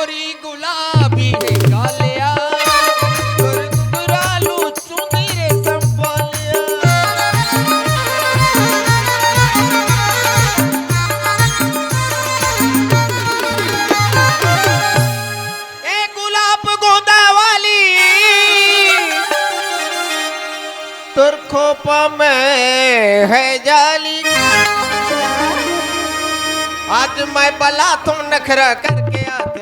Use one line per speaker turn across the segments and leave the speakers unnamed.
गोरी गुलाबी है गालिया गुरगुरालू चुनी रे संभालिया ए गुलाब गोदा वाली तुर खोपा में है जाली आज मैं बला तुम नखरा करके आते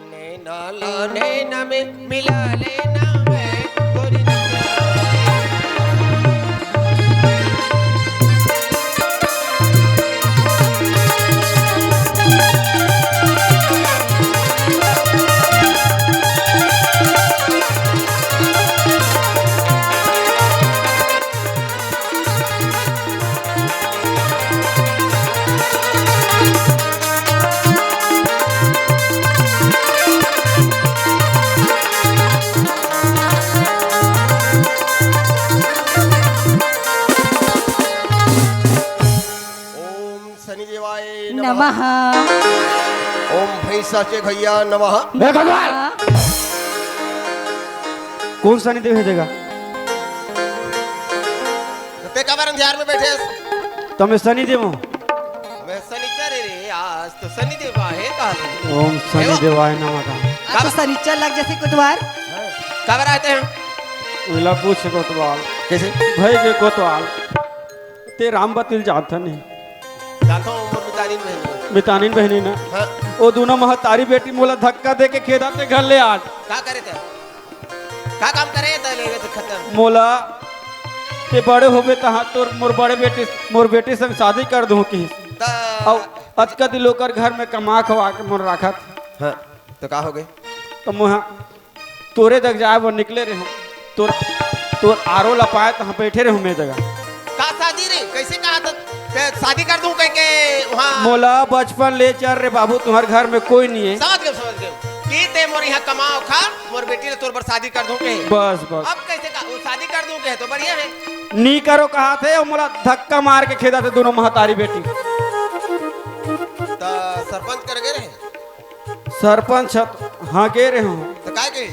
नैना ला नैना में मिला लेना मैं गोरी
नमः।
ओम भैसाचे भैया नमः।
कौन सा निधि भेजेगा?
ते कबर अंधियार में बैठे
तमें शनि देव
मैं शनिचर रे आज तो शनि देव है का
ओम शनि देवाय नमः।
आज तो शनिचर लग जैसे कुतवार
कबर आते हैं
मिला पूछ कोतवाल
कैसे
भाई के कोतवाल ते राम बतिल जाता नहीं
जानता हूं उम्र मितानी बहनी
मितानी बहनी ना
हां
वो दोनों महतारी बेटी मोला धक्का दे के खेदा ते घर ले आज
का करे थे का काम करे त लेगे तो खत्म
मोला ते बड़े होबे तहां तोर मोर बेटी संग शादी कर दूं की और अजका दिलो कर घर में कमा खवा के मोर राखत
हां तो का हो गए
तो मोहा तोरे जग जाए वो निकले रे हम तोर आरो लपाए तहां बैठे रे मैं जगह
का शादी रे कैसे कहा था शादी कर दूं कह के वहां
मोला बचपन ले चल रे बाबू तुम्हारे घर में कोई नहीं है
समझ गए की ते मोर यहां कमाओ खा मोर बेटी ने तोर पर शादी कर दूं के
बस बस
अब कैसे का वो शादी कर दूं के तो बढ़िया है
नी करो कहा थे और मोला धक्का मार के खेदा थे दोनों महतारी बेटी
तो सरपंच कर गए रहे
सरपंच हाँ गे रहे हूँ
तो काय के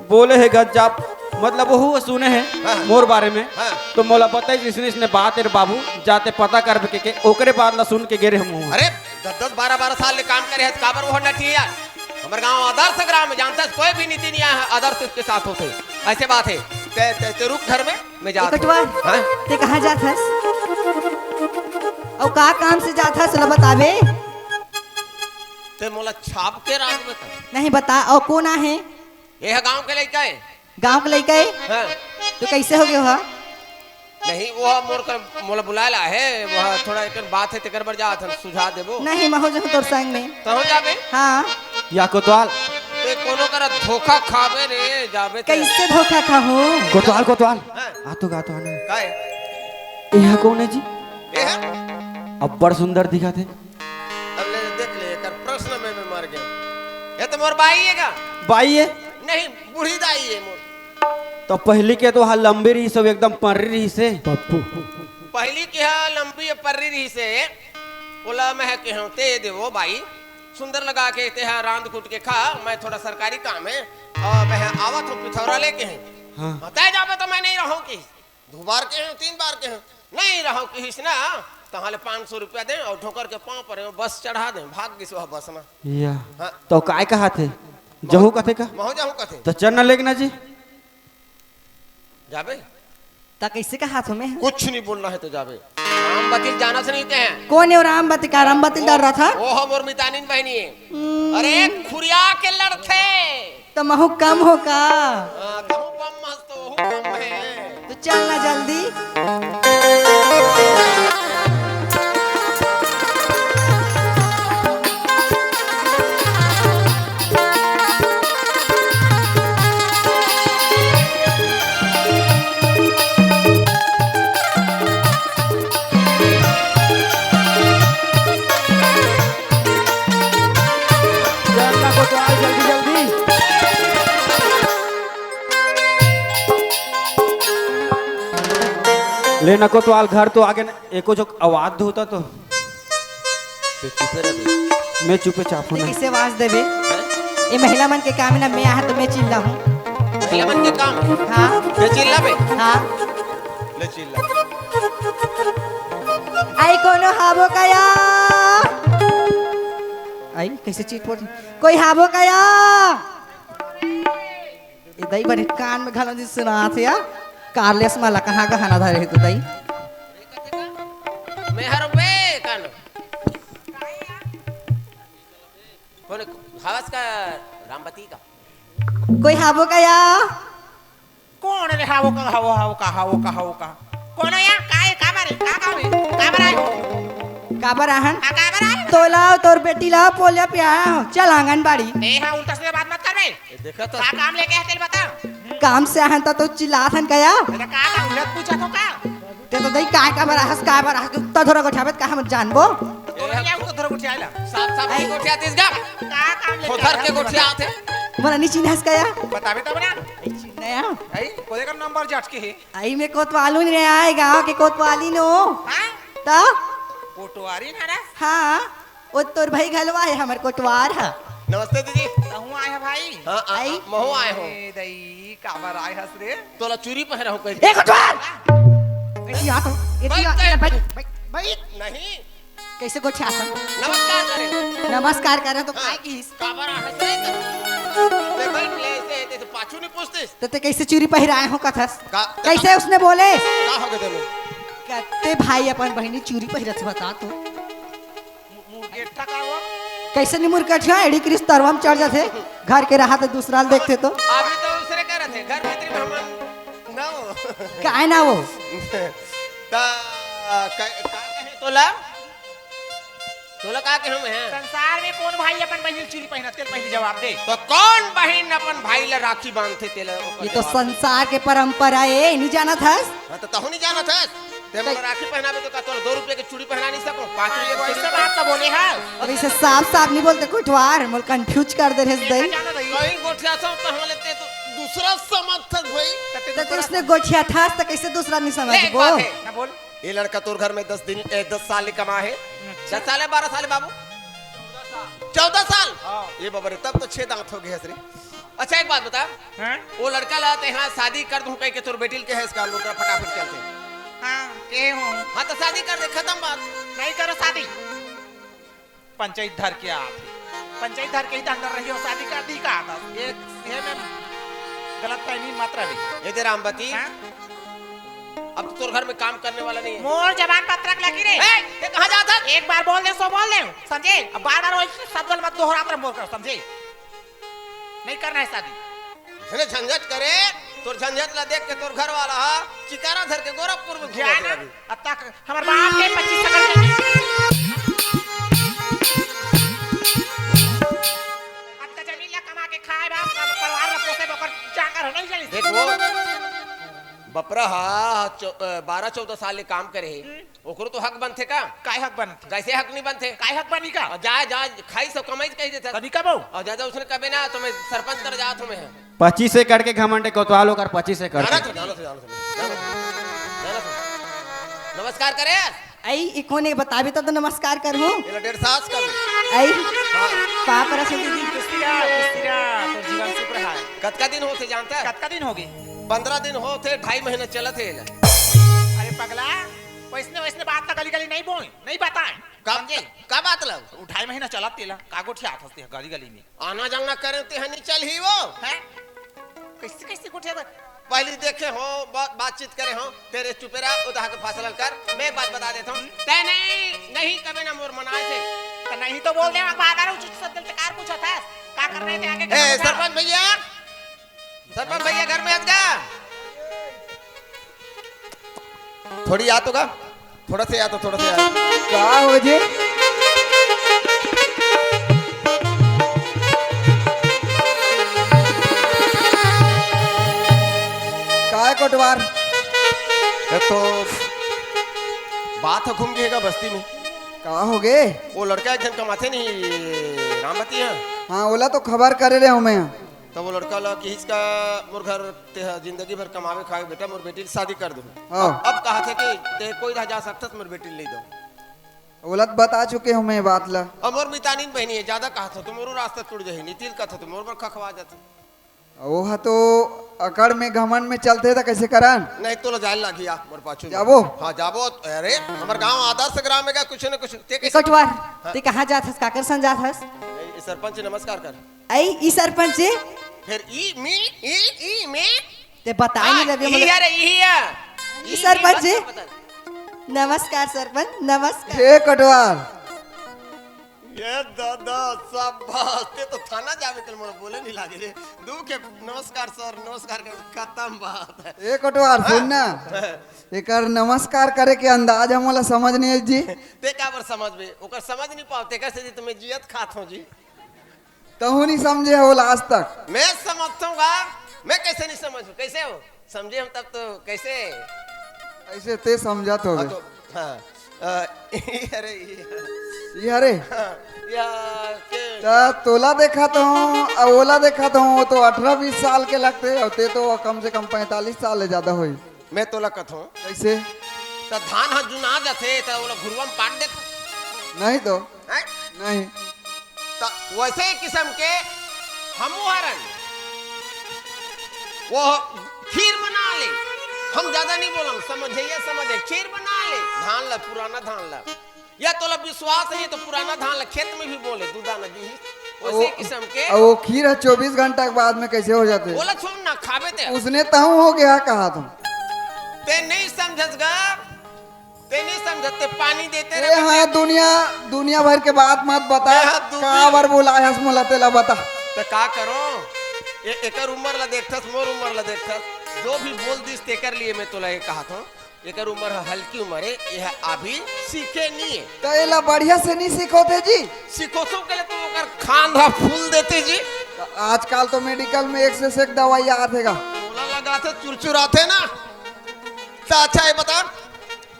बोले है गज्जाब मतलब वो सुने हैं
हाँ।
मोर बारे में
हाँ।
तो मोला बताई इसने बात है बाबू जाते पता कर के ओकरे बाद ला सुन के गे रहे हम
अरे 10-12 साल ले काम करे है काबर वो नठी यार हमारे गांव आदर्श ग्राम में जानता है कोई भी नीति नहीं है आदर्श के साथ होते ऐसे बात है ते रुक घर में मैं जाता
कटवा
हां
ते कहां जात हस और का काम से जात हस ल बतावे
ते मोला छाप के रात में
नहीं बता और कौन है
ये है गांव के लड़का है
गांव के लइका है
हां
तो कैसे हो गयो हा
नहीं वो मोर कर मोला बुलाला है वो थोड़ा एक बात है तेकर बर जात हम सुझा देबो
नहीं महो जो तोर संग में
तो हो जाबे
हाँ
या कोतवाल
ते कोनो कर धोखा खाबे रे जाबे ते
कैसे धोखा खाहो
कोतवाल
हाँ।
आतो गातो आने
काय
यह कौन है जी
ये है
अब बड़ सुंदर दिखा थे
अब ले देख ले कर प्रश्न में मैं मर गया ये तो मोर बाई है का
बाई है
नहीं बूढ़ी दाई है मोर
तो पहली के तो हाँ लंबी रही सब एकदम पर्री रही से
पहली की है लंबी पर्री रही से बोला मैं के हूं ते देवो भाई सुंदर लगा के ते रांद कूट के खा मैं थोड़ा सरकारी काम है और मैं आवत हूं पिथौरा लेके हैं
हाँ।
बताए जाबे तो मैं नहीं रहूं की 2 बार के हूं 3 बार के हूं नहीं रहूं की ना तो हाले 500 रुपया दे और ठोकर के पांव पर बस चढ़ा दे भाग गिस वह बस में
या
हाँ।
तो काय कहा थे जहू कथे का
महू जाऊं कथे
तो चलना लेगना जी
जाबे
ता कैसे का हाथों में
कुछ नहीं बोलना है तो जाबे राम बतिल जाना से नहीं ते हैं
कौन है राम बती का राम बती डर रहा था
ओह मोर मितानिन बहनी है अरे खुरिया के लड़थे
तो महू कम हो का
कहूं बम मस्त हो बम है
तो चलना जल्दी
चलना कोतवाल जल्दी जल्दी लेना कोतवाल घर तो आगे एको जो आवाज होता तो
किसे रे
मैं चुपे चाप हूँ
ते
ना।
कैसे आवाज देवे ये महिला मन के काम है ना मैं यहाँ तो मैं चिल्ला हूँ
महिला मन के काम है।
हाँ
ले चिल्ला बे,
हाँ
ले चिल्ला।
आई कोनो हाबो कया आई कैसे चीट पोट कोई हाबो कया ये दई बने कान में घालो जी सुना थे यार कारलेस माला कहाँ का खाना धरे तो दई
मैं हर बे कान कौन हवस का रामबती का
कोई हाबो कया
कौन रे हावो का कौन है यार काय का मारे का मारे
काबर आहन
का मारे
तो लाओ तोर बेटी लाओ पोलिया पिया चल आंगनबाड़ी
ए हां उल्टा सीधा बात मत कर बे
ये देखा तो
का काम लेके है तेरे बता
काम से आहन तो चिल्लात हन कया
तेरा का उलट पूछा तो का
ते तो दई काय का बराहस उत्ता धोरा गोठाबत का हम जानबो
तो नहीं आऊ तो धर उठ आइला
साफ की गोठिया तीस गा
का काम लेके
खोथर के गोठिया आते।
मोरा नी चिन्हस कया
बतावे तब ना
नया
आई कोदे का नंबर जाट के है
आई में कोतवालू नहीं आए गांव के कोतवाली नो
हां
ता
कोटवारी ना रे
हाँ वो तोर भाई घलवा है हमार कोटवार है
नमस्ते दीदी।
कहूं आए है भाई
हाँ
आई।
महू आए हो
ए दई काबर आए हस रे
तोला चूरी पहना हो
ए कोटवार इडिया तो इडिया
भाई
नहीं
कैसे को छाता
नमस्कार करें
नमस्कार करे तो काय की
काबर हंसे ले भाई ले से पाछू नहीं पूछते
ते कैसे चूरी पहिराए हो कथस
का-
कैसे उसने बोले
का हो गए तेरे
कहते भाई अपन बहनी चूरी पहिरत बता तो
गेट्टा का वो
कैसे निमुर कठिया एड़ी क्रिस तरवम चढ़ जाते घर के रहा तो दूसरा देखते तो
अभी तो दूसरे कह रहे थे घर में तेरी मेहमान ना हो
काय ना वो
ता का कहे तोला तोला का कहे मैं
संसार में कौन भाई अपन बहन चूड़ी पहनत तेल पहले जवाब दे
तो कौन बहन अपन भाई ला राखी बांधते तेला
ये तो संसार के परंपरा है नहीं जाना था
हां तो तहु नहीं जाना था ते मोला राखी पहनावे तो का तोला 2 रुपए के चूड़ी पहना नहीं सको 5 रुपए की
वैसे
चूड़ी
बात तो बोले है
अब इसे साफ साफ नहीं बोलते कोटवार मोल कंफ्यूज कर दे रहे दई
जाना दई
कहीं गोठिया सब तो हम लेते तो दूसरा समर्थक भाई
तो उसने गोठिया ठास तो कैसे दूसरा नहीं समझ
एक
वो
बात है
ना बोल
ये लड़का तोर घर में 10 साल कमा है 10 साल है 12 साल है बाबू 14 साल ये बाबा रे तब तो 6 दांत हो गए हसरे। अच्छा एक बात बता
हां
वो लड़का लाते यहाँ शादी कर दूं कह के तोर बेटिल के है इसका लोटा फटाफट चलते
हां के हो
हाँ तो शादी कर दे खत्म बात।
नहीं करो शादी पंचायत धर के आते पंचायत धर के ही अंदर रही हो शादी कर दी का आता एक ये में गलत फहमी मात्रा भी
ये दे रामबती
हां
अब तो तोर घर में काम करने वाला नहीं है।
मोर जबान पत्रक लगी रे
ए, ये कहाँ जाता
एक बार बोल दे सो बोल दे समझे अब बार-बार वही शब्द मत दोहरात रह बोल कर समझे नहीं करना है शादी
अरे झंझट करे तोर झंझट ला देख के तोर घर वाला हा चिकारा धर के गोरखपुर में
क्या
घुमा
ना
दे।
अब तक हमार बाप के 25 सकल के अब तक जमीन ला कमा के खाए बाप परिवार ला पोसे बकर जाकर नहीं जानी
देख वो बपरा हा 12-14 साल ले काम करे है ओकरो तो हक बनथे का
काय हक बनत
कैसे हक नहीं बनथे
काय हक बनी का
और जाए जाए खाई सब कमाई कह देता
तनी का बहु
और ज्यादा उसने कभी ना तो मैं सरपंच कर जात हूं मैं
25 से करके घमंडे कोतवाल होकर 25 से
जाना
करके
तो जाना तो नमस्कार करे
आई इकोने बताबे तो नमस्कार करूं
ये 1.5 सास कर
आई
हां
पा पर से दीदी
कुस्तिया तो जीवन सुख रहा है
कत का दिन होते जानता है
कत का दिन होगी
15 दिन होते 2.5 महीने चलत है
अरे पगला वैसने बात ना गली गली नहीं बोल नहीं बताए समझे
का बात लग
2.5 महीना चला तेला कागो ठिया फसते है गली गली में
आना जाना करे ते हनी चल ही वो
है कैसे कैसे कुछ है
पहले देखे हो बातचीत करे हो तेरे चुपेरा उदा के फैसला कर मैं बात बता देता हूं ते नहीं कभी ना मोर मनाए थे
तो नहीं तो बोल दे बार-बार उचित शब्द से कार पूछा था का कर रहे थे आगे
ए सरपंच भैया घर में आ जा थोड़ी आ तो का थोड़ा से आ तो थोड़ा से आ
का हो जे
काय कोटवार
ये तो बात घूम गएगा बस्ती में
का हो गे
वो लड़का एक जन कमाते नहीं रामबती है
हाँ ओला तो खबर करे रहे हूँ मैं
तो वो लड़का ला कि इसका मोर घर ते जिंदगी भर कमावे खाए बेटा मोर बेटी शादी कर दूं
हाँ।
अब कहा थे कि ते कोई रह जा सकता मोर बेटी ले दो
बोलत बता चुके हूँ मैं बात ला।
और मोर मितानीन बहनी है ज्यादा कहा था तो मोरो रास्ता टूट जाही नीतिल का था तो मोर पर खखवा जाते
वो हा तो अकड़ में घमंड में चलते था कैसे करान।
नहीं तो ला जाए लागिया मोर पाछू
जाबो?
हाँ जाबो। अरे हमार गांव आदर्श ग्राम में का कुछ न कुछ ते कैसे
कटवार ते कहाँ जात हस काकर सन जात हस
नहीं, सरपंच नमस्कार कर
आई ई सरपंच जी
फिर ई मी
ते बताई नहीं लगे
ई
मुझे
है रे ई है
ई सरपंच जी नमस्कार सरपंच नमस्कार।
हे कटवार
ये दादा सब बात तो थाना जावे कल मोर बोले नहीं लागे रे दू के नमस्कार सर नमस्कार के खत्म बात है।
हे कटवार सुन ना एकर नमस्कार करे के अंदाज हमला समझ नहीं है जी।
ते का बर समझ में ओकर समझ नहीं पाते कैसे जी तुम्हें जियत खात हो जी
तहु नहीं समझे हो आज तक।
मैं समझता हूँ मैं कैसे नहीं समझ कैसे हो समझे हम तब तो कैसे
ऐसे ते समझत हो
हाँ, तो हाँ अरे
ये अरे
या के
ता तोला देखा तो हूँ और ओला देखा तो हूँ तो 18-20 साल के लगते और ते तो कम से कम 45 साल ले ज्यादा हुई।
मैं तोला कथो
कैसे
तो धान हा जुना जाते तो ओला घुरवा में पाट देता
नहीं तो
हैं
नहीं
तो वैसे किस्म के हमू हरन वो खीर बना ले हम ज्यादा नहीं बोलम समझे खीर बना ले धान ला पुराना धान ला या तोला विश्वास नहीं तो पुराना धान ला खेत में भी बोले दूधा नदी वैसे किस्म के
और वो खीर 24 घंटा के बाद में कैसे हो जाते।
बोला छोड़ ना खावे ते
उसने तहु हो गया कहा तुम
ते नहीं समझसगा ते नहीं समझते पानी देते
ए हाँ दुनिया भर के बात मत बता
ए हाँ, दुनिया-
का बार बोला हस मोला तेला बता।
तो का करो ये एकर उम्र ला देखथस मोर उम्र ला देखथस जो भी बोल दिस तेकर लिए मैं तोला ये कहा था एकर उम्र हल्की उम्र है यह अभी सीखे नहीं है
तो एला बढ़िया से नहीं सीखोते जी।
सीखो तो के लिए तुम ओकर खांधा फूल देते जी
तो आजकल तो मेडिकल में एक से एक दवाई आतेगा।
बोला लगाते चुरचुराते ना तो अच्छा है बता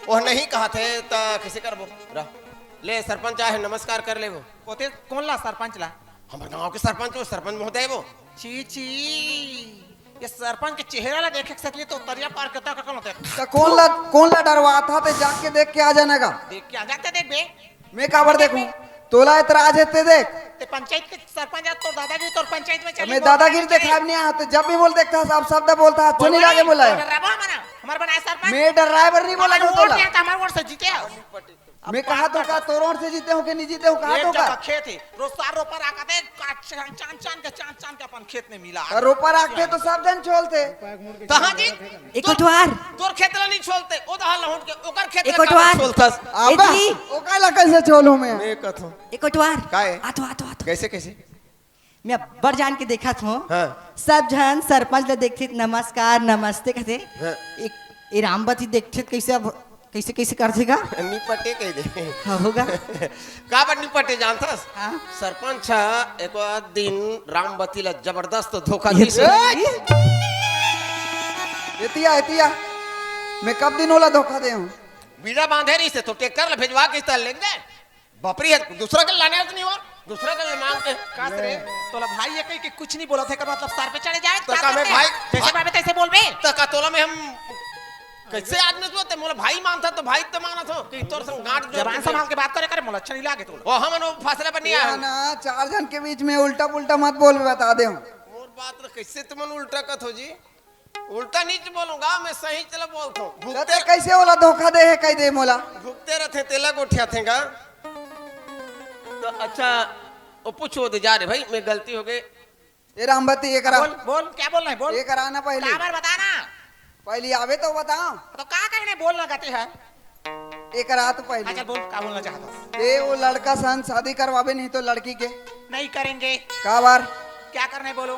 वो नहीं कहा थे तो किसे करबो रह ले सरपंच आए नमस्कार कर ले वो
पोते कौन ला सरपंच ला
हमारे गांव के सरपंच महोदय वो
छी छी ये सरपंच के चेहरा ला देखे सकली तो तरिया पार करता का कौन होता है
तो कौन ला डरवा था ते जाके देख के आ जाने का।
देख के आ जाते देख बे
मैं काबर देखूं तोला इतराज है ते देख
ते पंचायत के सरपंच तो दादागिरी तो पंचायत में चली
मैं दादागिरी देखा नहीं आता जब भी बोल देखता सब शब्द बोलता है अच्छा नहीं लागे बोला है।
हमारा बनाया सरपंच
मैं ड्राइवर नहीं बोला जो तोला
हमारे वोट से जीते
मैं कहा तो का तोरों से जीते हो कि नहीं जीते हो कहा
एक
तो
जगह
का
खेत है रोज सार रोपर आकर चांद के अपन खेत में मिला
रोपा रखते तो सब जन छोलते।
कहां जी
एक कटवार
तोर खेत ला नहीं छोलते ओ दहा लहुट के ओकर खेत
एक
ला
कोटवार।
काहे छोलतस
अबे
जी।
ओ काला कैसे छोलूं मैं।
मैं कथो
एक कटवार
काहे?
आतो
कैसे कैसे
मैं बड़ जान के देखा था
हाँ।
सब जन सरपंच ले देखते नमस्कार नमस्ते कहते
हाँ।
एक ये रामबती देखते कैसे कैसे कर देगा
निपटे कह दे
हाँ होगा
का बड़ निपटे जानथस
हाँ।
सरपंच एक दिन रामबती ला जबरदस्त धोखा
ये
दी
तो-
एतिया मैं कब दिन ओला धोखा दे हूं।
बीड़ा बांधे रही से तो ट्रैक्टर ला भेजवा के इस ले गए बपरी है दूसरा के लाने नहीं हो दूसरा के मांग के
कास रे तोला भाई ये कहीं के कुछ नहीं बोला थे कर मतलब सर पे चढ़े जाए
तो का मैं भाई
जैसे भाई तैसे बोल बे
तो का तोला में हम कैसे आदमी तो मोला भाई मानता तो भाई तो माना था कि तोर संग गांठ जोड़
जबान संभाल के बात करे मोला अच्छा नहीं लागे तोला
ओ हमन वो फासले पर नहीं आया
ना चार जन के बीच में उल्टा पुल्टा मत बोल बता दे हूं।
मोर बात रे कैसे तुमन उल्टा कथ हो जी उल्टा नहीं बोलूंगा मैं सही चला बोलता हूं
ते
भुगते
कैसे ओला धोखा दे है कह दे मोला।
भुगते रहते तेला गोठिया थेगा तो अच्छा ओ पूछो दे जा रे भाई मैं गलती हो गई
ये रामबती ये करा
बोल बोल क्या बोलना है बोल
ये कराना पहले
काबर बताना
पहले आवे तो बताओ
तो का कहने बोलना कहते हैं
ये करा तो पहले
अच्छा बोल का बोलना चाहता
ये वो लड़का सन शादी करवावे नहीं तो लड़की के
नहीं करेंगे
का बार
क्या करने बोलो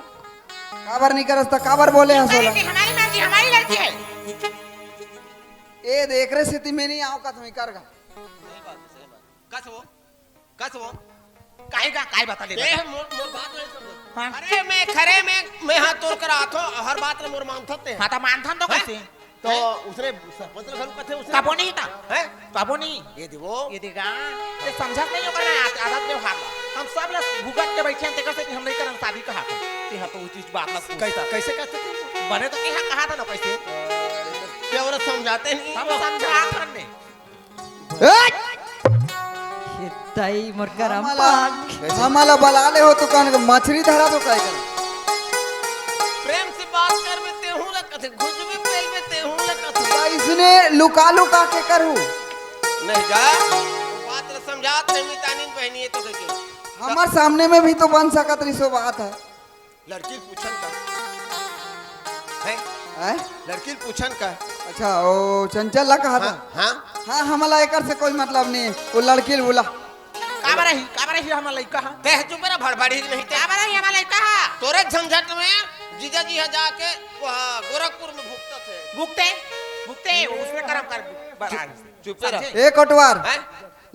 काबर नहीं करस तो काबर बोले हंसोला
हमारी मर्जी हमारी लड़की है
ए देख रहे स्थिति में नहीं आओ का तुम्हें करगा
कस वो
काहेगा काय बता ले
ए मोर मोर बात नहीं समझ
हाँ।
अरे मैं खरे में हाथ तोड़ कर आतो हर बात में मोर मानथते
हाँ तो मानथन तो कैसे
तो उसने सरपंच घर कथे उसने
काबो नहीं था
हैं
काबो नहीं
ये दिवो
ये देगा ये समझत नहीं होगा ना आदत में हार हम सब लोग भुगत के बैठे हैं ते कैसे कि हम नहीं करन शादी कहा था ते हा तो उचित बात ना
कैसा कैसे कहते थे
बने तो क्या कहा था ना कैसे
क्या और समझाते नहीं
हम समझा करने
ताई मोर करम
हमारा बलाले हो तो कौन मछली धरा तो काय कर
प्रेम से बात कर में ते हूं लगत घुस में पेल में ते हूं लगत
इसने लुका लुका के करू
नहीं जा बात ला समझात नहीं तानीन बहनी है तो के
हमार सामने में भी तो बन सकत रही सो बात है
लड़की पूछन का है
हैं?
लड़की पूछन का
अच्छा ओ चंचल ला कहा था
हां
हाँ हमारा एकर से कोई मतलब नहीं वो लड़की बोला
काबरा ही हम लइका हां
ते चुप रह भड़बड़ी नहीं ते
काबरा ही हम लइका हां
तोरे झंझट में जीजा जी जाके वहाँ गोरखपुर में भुगते
भुगते उसमें करम कर
चुप रह
ए कोटवार
हैं?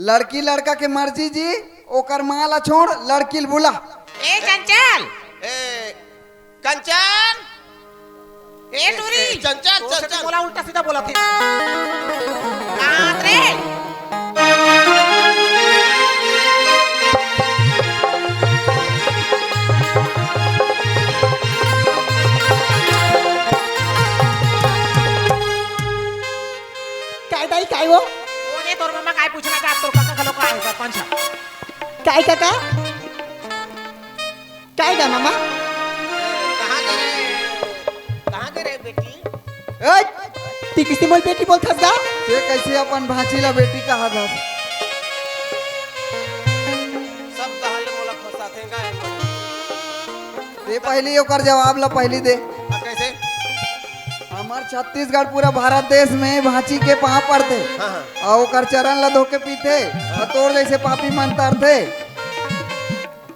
लड़की लड़का के मर्जी जी ओकर माला छोड़ लड़की बोला
ए चंचल
ए कंचन
ए टूरी
चंचल
तो
चंचल
बोला उल्टा सीधा बोला थे कहां रे
काय वो
ओने तोर मम्मा काय पूछना चाहत तोर काका खलो काय सरपंच
काय काका काय गा मामा
कहाँ गए बेटी
ए
ती किसी मोल बेटी बोलथस गा
ये कैसे अपन भांची ला बेटी कहा था
सब दहाले मोला फंसा थेगा
ये पहली ओकर जवाब ला पहली दे
कैसे
हमार छत्तीसगढ़ पूरा भारत देश में भांची के पाँव पड़ते
हाँ हाँ
और ओकर चरण ला धोके पीते और तोर जैसे पापी मन तरते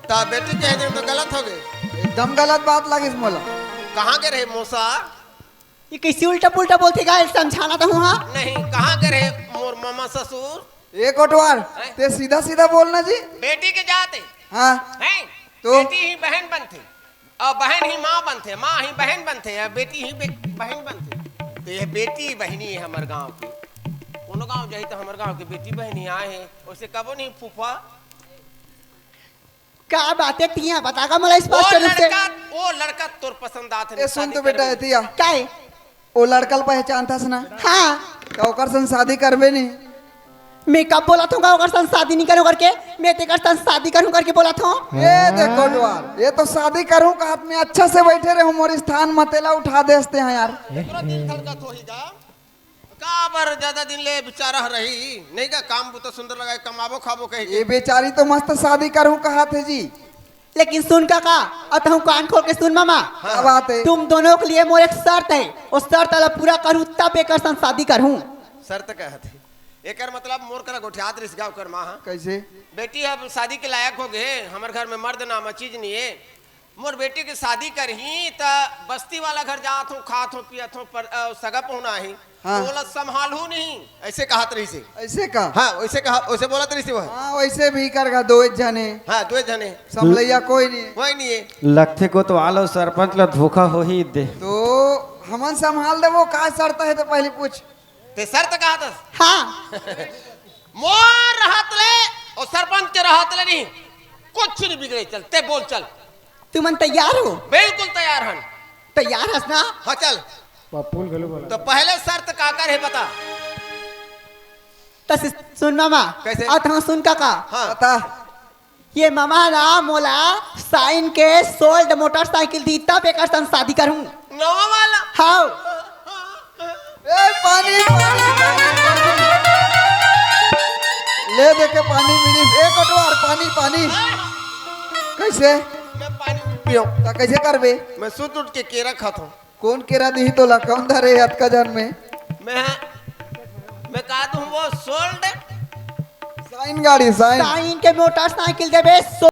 ता बेटी कह दे तो गलत हो गए
एकदम गलत बात लगिस मोला
कहाँ के रहे मौसा
ये कैसे उल्टा पुल्टा बोलथे गा समझाना तो हूं हां
नहीं कहाँ के रहे मोर मामा ससुर
ए कोटवार ते सीधा सीधा बोलना जी
बेटी के जाते
हाँ
हैं
तो?
बेटी ही बहन बनते और बहन ही माँ बनते माँ ही बहन बनते और बेटी ही बहन बनते तो ये बेटी बहनी है हमारे गांव की कोनो गांव जाई तो हमारे गांव की बेटी बहनी आए हैं उसे कबो नहीं फूफा
का बातें तिया बतागा मला स्पष्ट रूप से
वो लड़का तोर पसंद आत
ए सुन तो बेटा एतिया
काय
ओ लड़कल पहचानतास ना
हां
तो ओकर संग शादी करबे नहीं
मैं कब बोला था ओकर संग शादी नहीं करूं करके मैं तेकर संग शादी करूं करके बोला था
ये देख कोटवार ये तो शादी करूं का हाथ में अच्छा से बैठे रहे मोर स्थान मतेला उठा देते हैं यार
पूरा दिन खलकत हो ही जा का बर ज्यादा दिन ले बेचारा रही नहीं का काम तो सुंदर लगाए कमाबो खाबो कहे
ये बेचारी तो मस्त शादी करूं कहा थे जी
लेकिन सुन काका अतहु कान खोल के सुन मामा
क्या बात है
तुम दोनों के लिए मोर एक शर्त है उस शर्त ला पूरा करूं तब एकर संग शादी करूं
शर्त कहते एकर मतलब मोर करा गोठियात रिस गाँव कर माँ
कैसे
बेटी अब शादी के लायक हो गए हमारे घर में मर्द नाम चीज नहीं है मोर बेटी की शादी करही त बस्ती वाला घर जात हूँ खात हूँ पियत हूँ पर सगप होना ही
हाँ।
बोला संभालू नहीं ऐसे कहा रही से
ऐसे का
हाँ वैसे कहा वैसे बोला रही से वह
हाँ वैसे भी करगा दो जने
हाँ दो जने
समलैया कोई नहीं
वही नहीं है
लगते को तो आलो सरपंच ला धोखा हो ही दे
तो हमन संभाल दे वो का शर्त है तो पहले पूछ
ते शर्त कहा था
हां
मोर रहत ले और सरपंच के रहत ले नहीं कुछ नहीं बिगड़े चल ते बोल चल
तुमन तैयार हो
बिल्कुल तैयार हन
तैयार हस ना
हाँ चल तो पहले शर्त का कर है बता
तस सुन मामा
कैसे?
अतहु सुन काका
हाँ
बता
ये मामा ना मोला साइन के सोल्ड मोटरसाइकिल दी तब एकर संग शादी करूं
नवा वाला
हां
ए पानी पानी ले दे के पानी मिली एक कटवार पानी पानी कैसे
मैं पानी पियो
ता कैसे करबे
मैं सुत उठ के केरा खाता हूँ
कौन केरा दी तो ला कौन धरे हाथ का जन में
मैं कहा दूं वो सोल्ड
साइन गाड़ी साइन
साइन के मोटरसाइकिल देबे